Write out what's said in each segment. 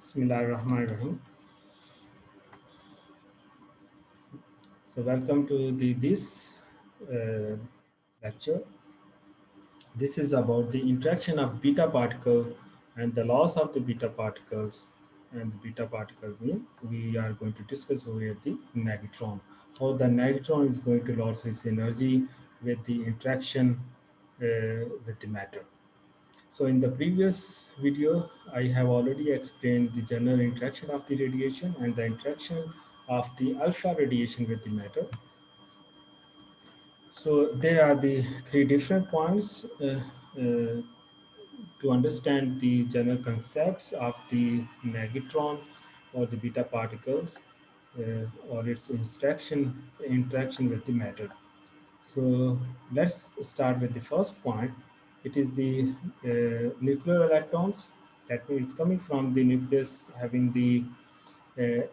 Bismillahirrahmanirrahim. So welcome to this uh, lecture. This is about the interaction of beta particle and the loss of the beta particles. And the beta particle we are going to discuss over here the negatron. How the negatron is going to lose its energy with the interaction with the matter. So in the previous video, I have already explained the general interaction of the radiation and the interaction of the alpha radiation with the matter. So there are the three different points to understand the general concepts of the negatron or the beta particles or its interaction with the matter. So let's start with the first point. It is the nuclear electrons. That means it's coming from the nucleus having the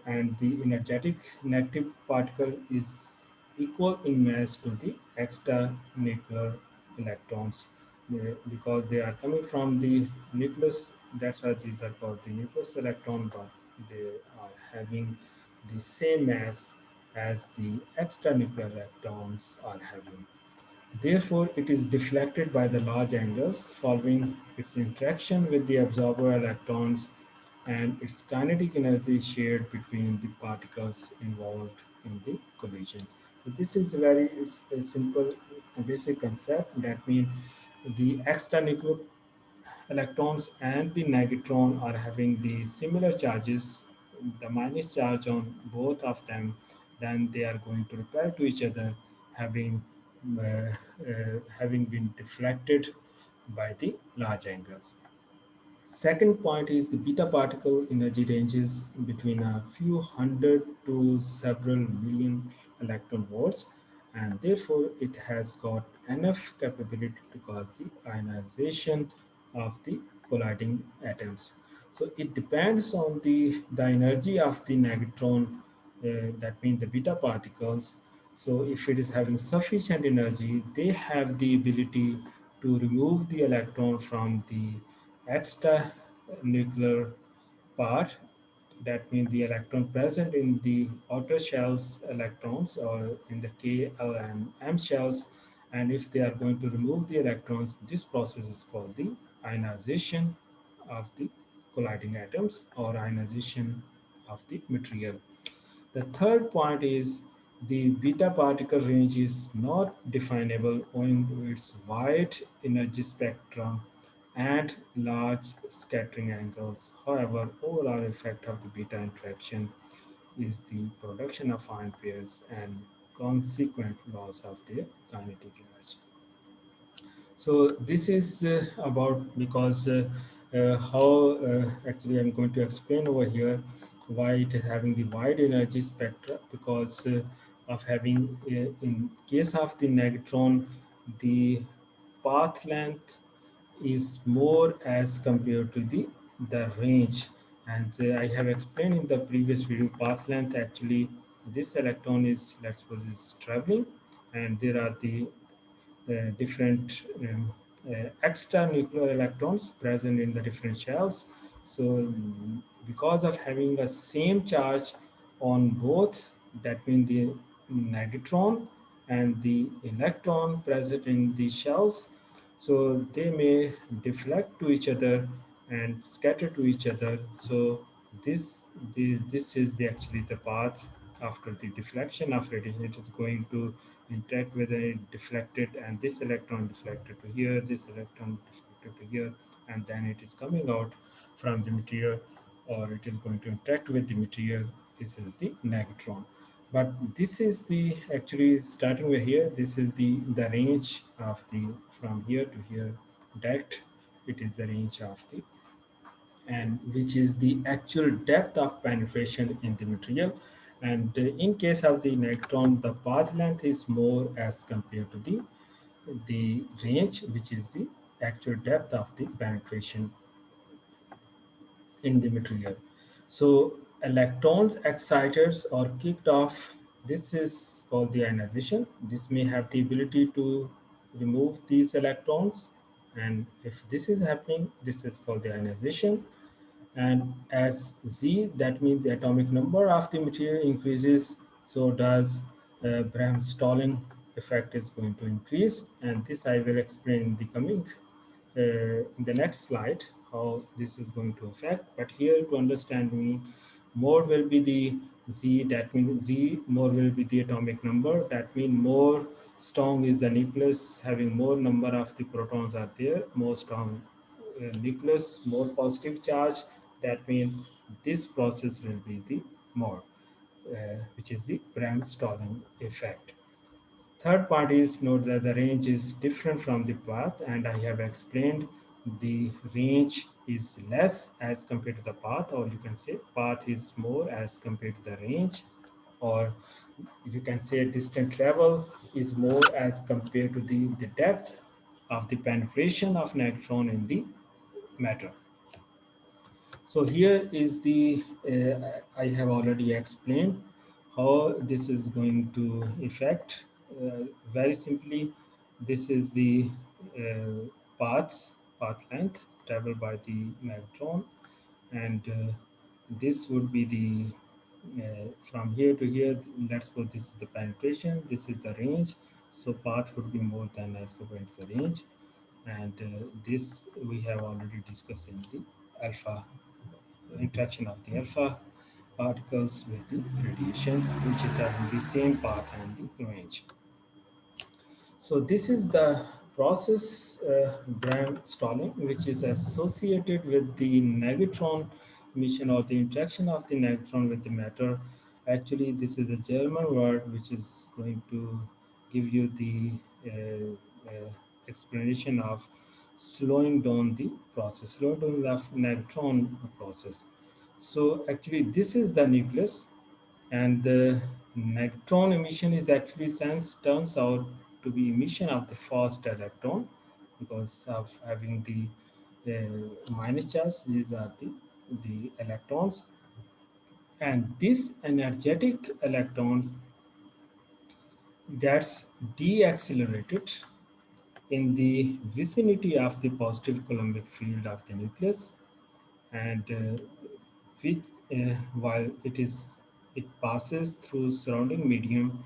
and the energetic negative particle is equal in mass to the extra nuclear electrons because they are coming from the nucleus. That's why these are called the nucleus electron, but they are having the same mass as the extra nuclear electrons are having. Therefore, it is deflected by the large angles following its interaction with the absorber electrons, and its kinetic energy is shared between the particles involved in the collisions. So this is a simple basic concept. That means the extranuclear electrons and the negatron are having the similar charges, the minus charge on both of them, then they are going to repel to each other, having having been deflected by the large angles. Second point is the beta particle energy ranges between a few hundred to several million electron volts, and therefore it has got enough capability to cause the ionization of the colliding atoms. So it depends on the energy of the negatron, that means the beta particles. So if it is having sufficient energy, they have the ability to remove the electron from the extra nuclear part. That means the electron present in the outer shells electrons or in the K, L, and M shells. And if they are going to remove the electrons, this process is called the ionization of the colliding atoms or ionization of the material. The third point is the beta particle range is not definable owing to its wide energy spectrum and large scattering angles. However, overall effect of the beta interaction is the production of ion pairs and consequent loss of their kinetic energy. So this is about because how actually I'm going to explain over here why it is having the wide energy spectra, because of having in case of the negatron the path length is more as compared to the range, and I have explained in the previous video path length. Actually this electron is, let's suppose, is traveling, and there are the different extra nuclear electrons present in the different shells. So because of having a same charge on both, that means the negatron and the electron present in the shells, so they may deflect to each other and scatter to each other. So this is the actually the path after the deflection of radiation. It is going to interact with a deflected, and this electron deflected to here, this electron deflected to here, and then it is coming out from the material, or it is going to interact with the material. This is the negatron. But this is the actually starting with here. This is the range of the from here to here direct. It is the range of the, and which is the actual depth of penetration in the material. And in case of the neutron, the path length is more as compared to the range, which is the actual depth of the penetration in the material. So electrons exciters or kicked off. This is called the ionization. This may have the ability to remove these electrons, and if this is happening, this is called the ionization. And as Z, that means the atomic number of the material increases, so does Bremsstrahlung effect is going to increase. And this I will explain in the coming in the next slide how this is going to affect. But here to understand me, more will be the Z, that means Z, more will be the atomic number. That means more strong is the nucleus, having more number of the protons are there, more strong nucleus, more positive charge. That means this process will be the more, which is the Bremsstrahlung effect. Third part is note that the range is different from the path, and I have explained the range is less as compared to the path, or you can say path is more as compared to the range, or you can say distant travel is more as compared to the depth of the penetration of neutron in the matter. So here is the, I have already explained how this is going to affect. Very simply, this is the path length traveled by the magneton, and this would be the, from here to here, let's suppose this is the penetration, this is the range, so path would be more than as compared to the range, and this we have already discussed in the alpha interaction of the alpha particles with the radiation, which is having the same path and the range. So this is the process Bremsstrahlung, which is associated with the negatron emission or the interaction of the negatron with the matter. Actually, this is a German word which is going to give you the explanation of slowing down the process, slowing down the negatron process. So actually, this is the nucleus, and the neutron emission is actually sense turns out to be emission of the first electron because of having the minus charge. These are the electrons, and these energetic electrons gets deaccelerated in the vicinity of the positive Coulombic field of the nucleus, and which while it passes through surrounding medium.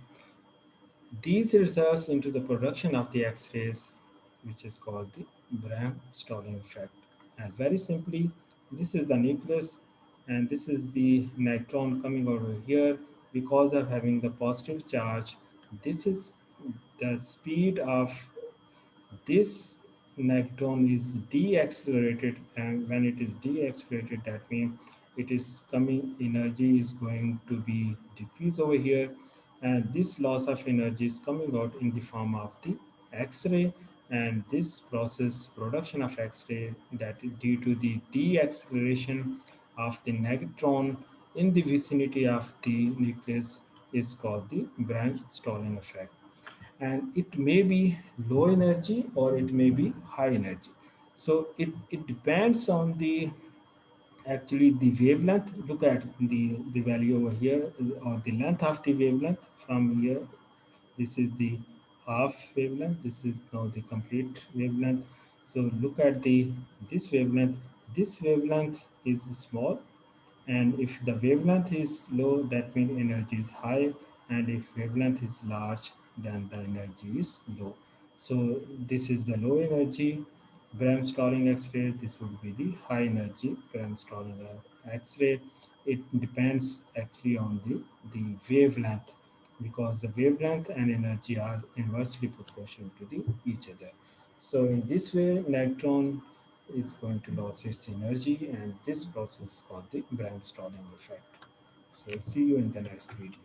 These results into the production of the X-rays, which is called the Bremsstrahlung effect. And very simply, this is the nucleus, and this is the neutron coming over here because of having the positive charge. This is the speed of this neutron is deaccelerated, and when it is deaccelerated, that means it is coming energy is going to be decreased over here, and this loss of energy is coming out in the form of the X-ray, and this process production of X-ray that is due to the deacceleration of the neutron in the vicinity of the nucleus is called the Bremsstrahlung effect, and it may be low energy or it may be high energy. So it depends on the actually the wavelength. Look at the value over here, or the length of the wavelength from here. This is the half wavelength, this is now the complete wavelength. So look at the this wavelength. This wavelength is small, and if the wavelength is low, that means energy is high, and if wavelength is large, then the energy is low. So this is the low energy Bremsstrahlung X-ray. This would be the high energy Bremsstrahlung X-ray. It depends actually on the wavelength, because the wavelength and energy are inversely proportional to the each other. So in this way, neutron is going to lose its energy, and this process is called the Bremsstrahlung effect. So see you in the next video.